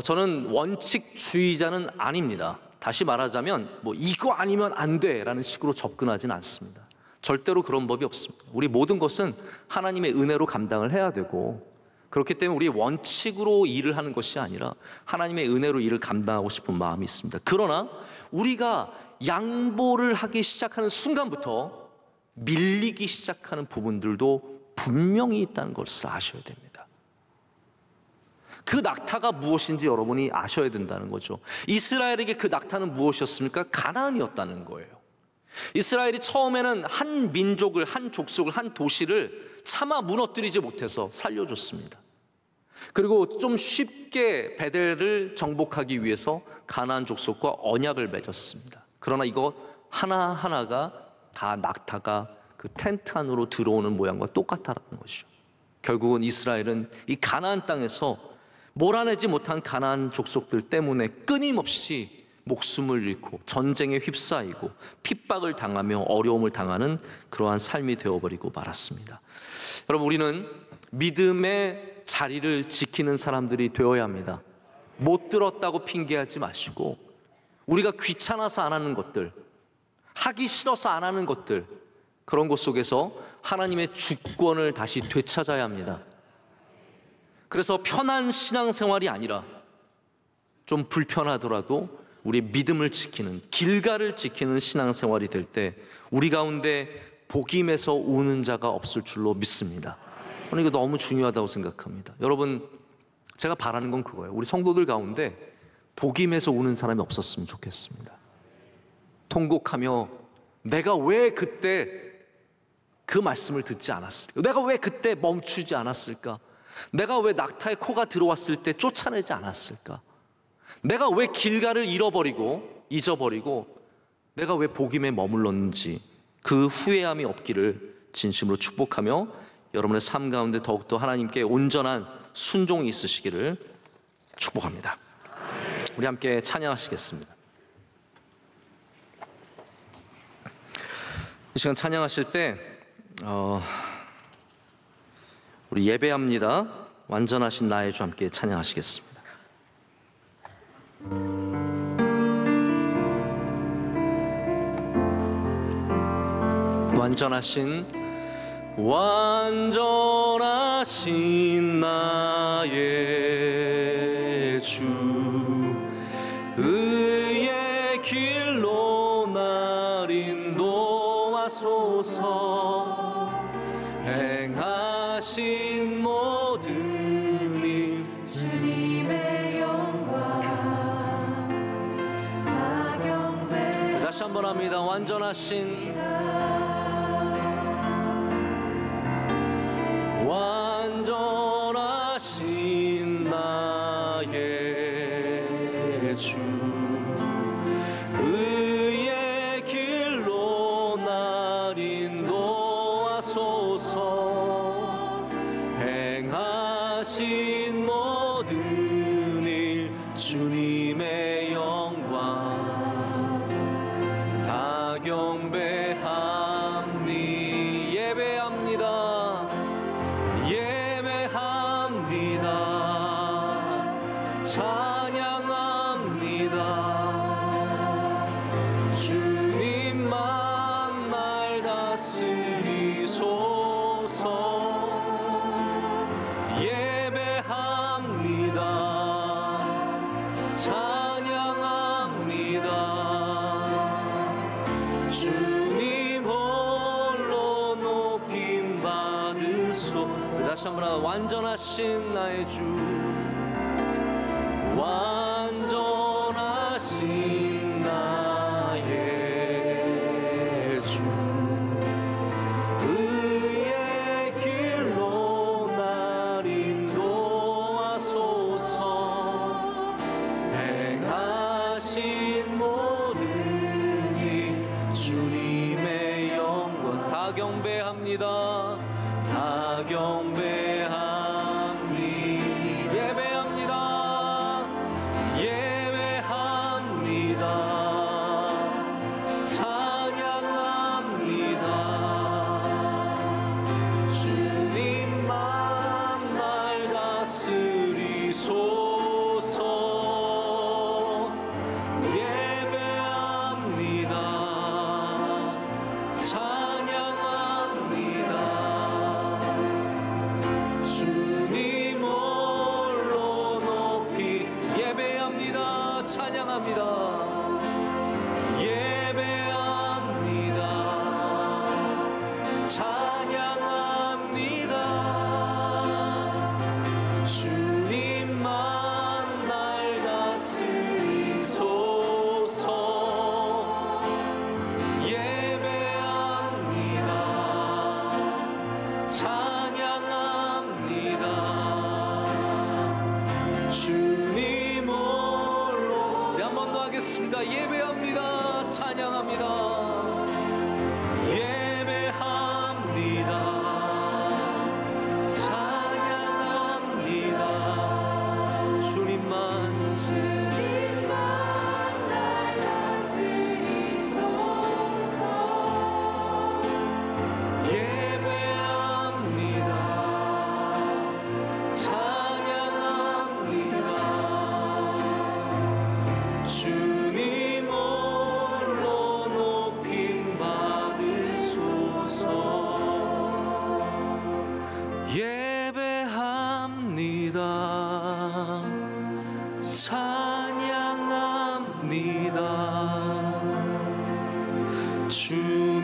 [SPEAKER 2] 저는 원칙주의자는 아닙니다. 다시 말하자면 이거 아니면 안 돼라는 식으로 접근하지는 않습니다. 절대로 그런 법이 없습니다. 우리 모든 것은 하나님의 은혜로 감당을 해야 되고, 그렇기 때문에 우리 원칙으로 일을 하는 것이 아니라 하나님의 은혜로 일을 감당하고 싶은 마음이 있습니다. 그러나 우리가 양보를 하기 시작하는 순간부터 밀리기 시작하는 부분들도 분명히 있다는 것을 아셔야 됩니다. 그 낙타가 무엇인지 여러분이 아셔야 된다는 거죠. 이스라엘에게 그 낙타는 무엇이었습니까? 가나안이었다는 거예요. 이스라엘이 처음에는 한 민족을, 한 족속을, 한 도시를 차마 무너뜨리지 못해서 살려줬습니다. 그리고 좀 쉽게 베델을 정복하기 위해서 가나안 족속과 언약을 맺었습니다. 그러나 이거 하나하나가 다 낙타가 그 텐트 안으로 들어오는 모양과 똑같다는 것이죠. 결국은 이스라엘은 이 가나안 땅에서 몰아내지 못한 가나안 족속들 때문에 끊임없이 목숨을 잃고 전쟁에 휩싸이고 핍박을 당하며 어려움을 당하는 그러한 삶이 되어버리고 말았습니다. 여러분, 우리는 믿음의 자리를 지키는 사람들이 되어야 합니다. 못 들었다고 핑계하지 마시고, 우리가 귀찮아서 안 하는 것들, 하기 싫어서 안 하는 것들, 그런 것 속에서 하나님의 주권을 다시 되찾아야 합니다. 그래서 편한 신앙생활이 아니라 좀 불편하더라도 우리 믿음을 지키는, 길가를 지키는 신앙생활이 될 때 우리 가운데 복임에서 우는 자가 없을 줄로 믿습니다. 저는 이거 너무 중요하다고 생각합니다. 여러분, 제가 바라는 건 그거예요. 우리 성도들 가운데 복임에서 우는 사람이 없었으면 좋겠습니다. 통곡하며 내가 왜 그때 그 말씀을 듣지 않았을까? 내가 왜 그때 멈추지 않았을까? 내가 왜 낙타의 코가 들어왔을 때 쫓아내지 않았을까? 내가 왜 길가를 잊어버리고 내가 왜 복임에 머물렀는지 그 후회함이 없기를 진심으로 축복하며 여러분의 삶 가운데 더욱더 하나님께 온전한 순종이 있으시기를 축복합니다. 우리 함께 찬양하시겠습니다. 이 시간 찬양하실 때 우리 예배합니다. 완전하신 나의 주 함께 찬양하시겠습니다. 완전하신 나의 주, 의의 길로 날 인도하소서. 행하신 모든 일
[SPEAKER 3] 주님의 영광 다 경배.
[SPEAKER 2] 다시 한번 합니다. 완전하신 나의 주, 의의 길로 날 인도하소서. 행하신 모든 일 주님의 영광 다 경배합니. 예배합니다. 찬양합니다. 주님만 날 다스리소서. 예배합니다. 찬양합니다. 주님 홀로 높임 받으소서. 다시 한번 완전하신 나의 주, 완전하신 나의 주, 의의 길로 날 인도하소서. 행하신 모든 일 주님의 영광 다 경배합니다. 다 경배합니다.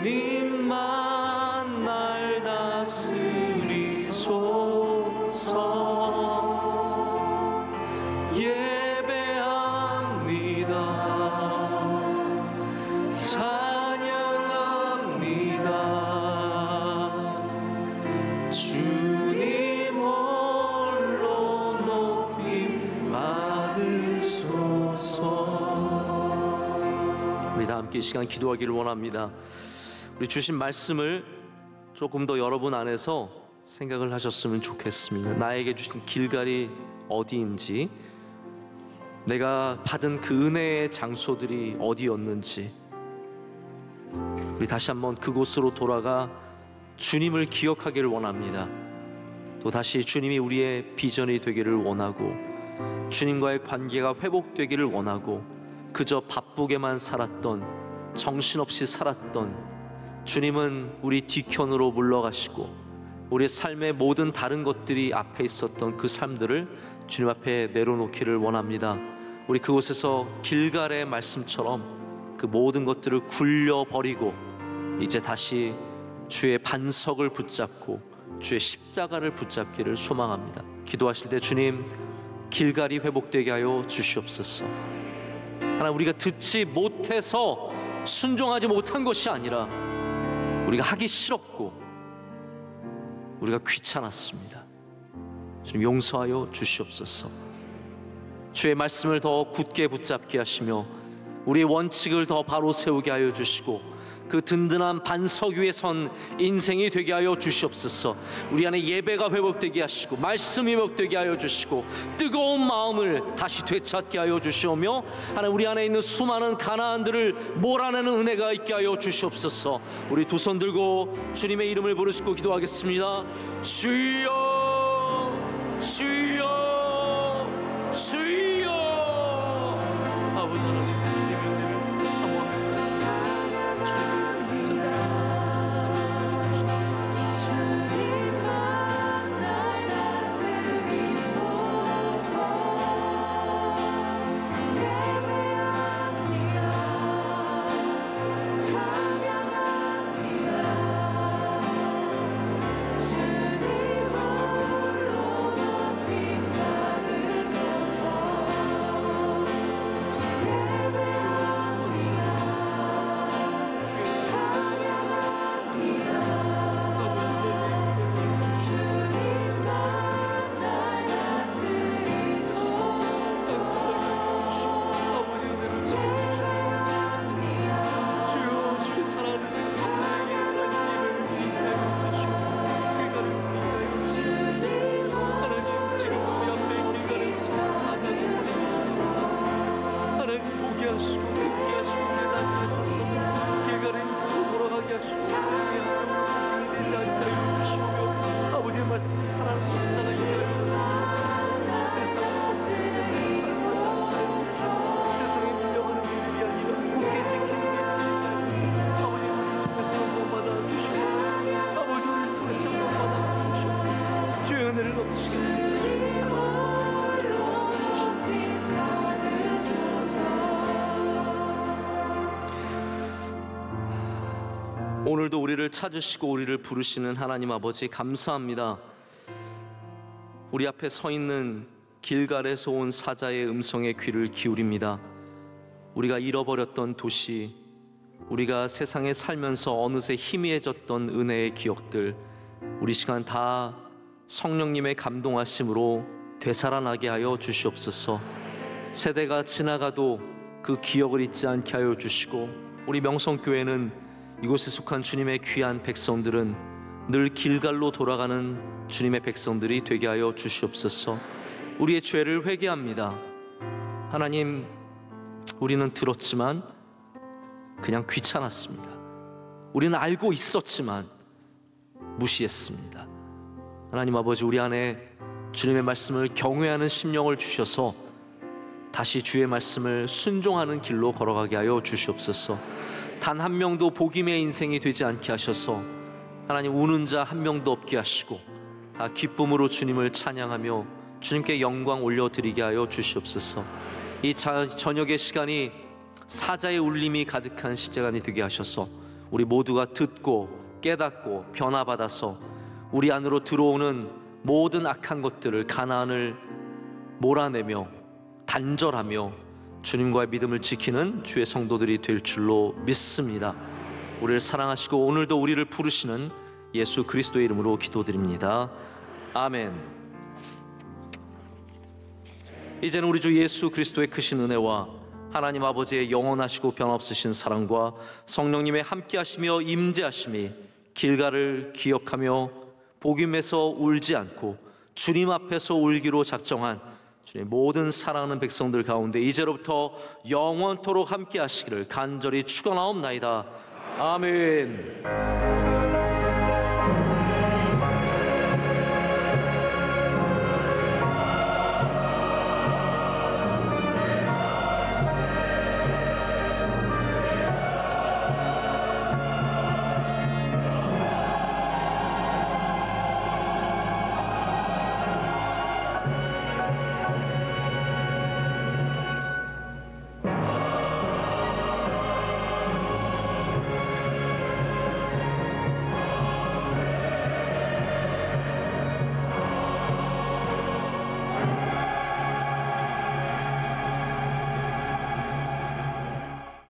[SPEAKER 2] 주님만 날 다스리소서. 예배합니다. 찬양합니다. 주님 홀로 높임 받으소서. 우리 다 함께 이 시간 기도하기를 원합니다. 우리 주신 말씀을 조금 더 여러분 안에서 생각을 하셨으면 좋겠습니다. 나에게 주신 길갈이 어디인지, 내가 받은 그 은혜의 장소들이 어디였는지, 우리 다시 한번 그곳으로 돌아가 주님을 기억하기를 원합니다. 또 다시 주님이 우리의 비전이 되기를 원하고, 주님과의 관계가 회복되기를 원하고, 그저 바쁘게만 살았던, 정신없이 살았던 주님은 우리 뒤편으로 물러가시고, 우리의 삶의 모든 다른 것들이 앞에 있었던 그 삶들을 주님 앞에 내려놓기를 원합니다. 우리 그곳에서 길갈의 말씀처럼 그 모든 것들을 굴려버리고 이제 다시 주의 반석을 붙잡고 주의 십자가를 붙잡기를 소망합니다. 기도하실 때 주님, 길갈이 회복되게 하여 주시옵소서. 하나님, 우리가 듣지 못해서 순종하지 못한 것이 아니라 우리가 하기 싫었고 우리가 귀찮았습니다. 주님, 용서하여 주시옵소서. 주의 말씀을 더 굳게 붙잡게 하시며 우리의 원칙을 더 바로 세우게 하여 주시고, 그 든든한 반석 위에 선 인생이 되게 하여 주시옵소서. 우리 안에 예배가 회복되게 하시고, 말씀이 회복되게 하여 주시고, 뜨거운 마음을 다시 되찾게 하여 주시오며, 하나님, 우리 안에 있는 수많은 가나안들을 몰아내는 은혜가 있게 하여 주시옵소서. 우리 두 손 들고 주님의 이름을 부르시고 기도하겠습니다. 주여, 주여, 주여. 아버지 하나님, 오늘도 우리를 찾으시고 우리를 부르시는 하나님 아버지, 감사합니다. 우리 앞에 서 있는 길갈에서 온 사자의 음성에 귀를 기울입니다. 우리가 잃어버렸던 도시, 우리가 세상에 살면서 어느새 희미해졌던 은혜의 기억들, 우리 시간 다 성령님의 감동하심으로 되살아나게 하여 주시옵소서. 세대가 지나가도 그 기억을 잊지 않게 하여 주시고, 우리 명성교회는 이곳에 속한 주님의 귀한 백성들은 늘 길갈로 돌아가는 주님의 백성들이 되게 하여 주시옵소서. 우리의 죄를 회개합니다. 하나님, 우리는 들었지만 그냥 귀찮았습니다. 우리는 알고 있었지만 무시했습니다. 하나님 아버지, 우리 안에 주님의 말씀을 경외하는 심령을 주셔서 다시 주의 말씀을 순종하는 길로 걸어가게 하여 주시옵소서. 단 한 명도 복임의 인생이 되지 않게 하셔서 하나님, 우는 자 한 명도 없게 하시고 다 기쁨으로 주님을 찬양하며 주님께 영광 올려드리게 하여 주시옵소서. 이 저녁의 시간이 사자의 울림이 가득한 시간이 되게 하셔서 우리 모두가 듣고 깨닫고 변화받아서 우리 안으로 들어오는 모든 악한 것들을, 가나안을 몰아내며 단절하며 주님과의 믿음을 지키는 주의 성도들이 될 줄로 믿습니다. 우리를 사랑하시고 오늘도 우리를 부르시는 예수 그리스도의 이름으로 기도드립니다. 아멘. 이제는 우리 주 예수 그리스도의 크신 은혜와 하나님 아버지의 영원하시고 변함없으신 사랑과 성령님의 함께하시며 임재하심이 길가를 기억하며 복음에서 울지 않고 주님 앞에서 울기로 작정한 주님 모든 사랑하는 백성들 가운데 이제로부터 영원토록 함께하시기를 간절히 축원하옵나이다. 아멘.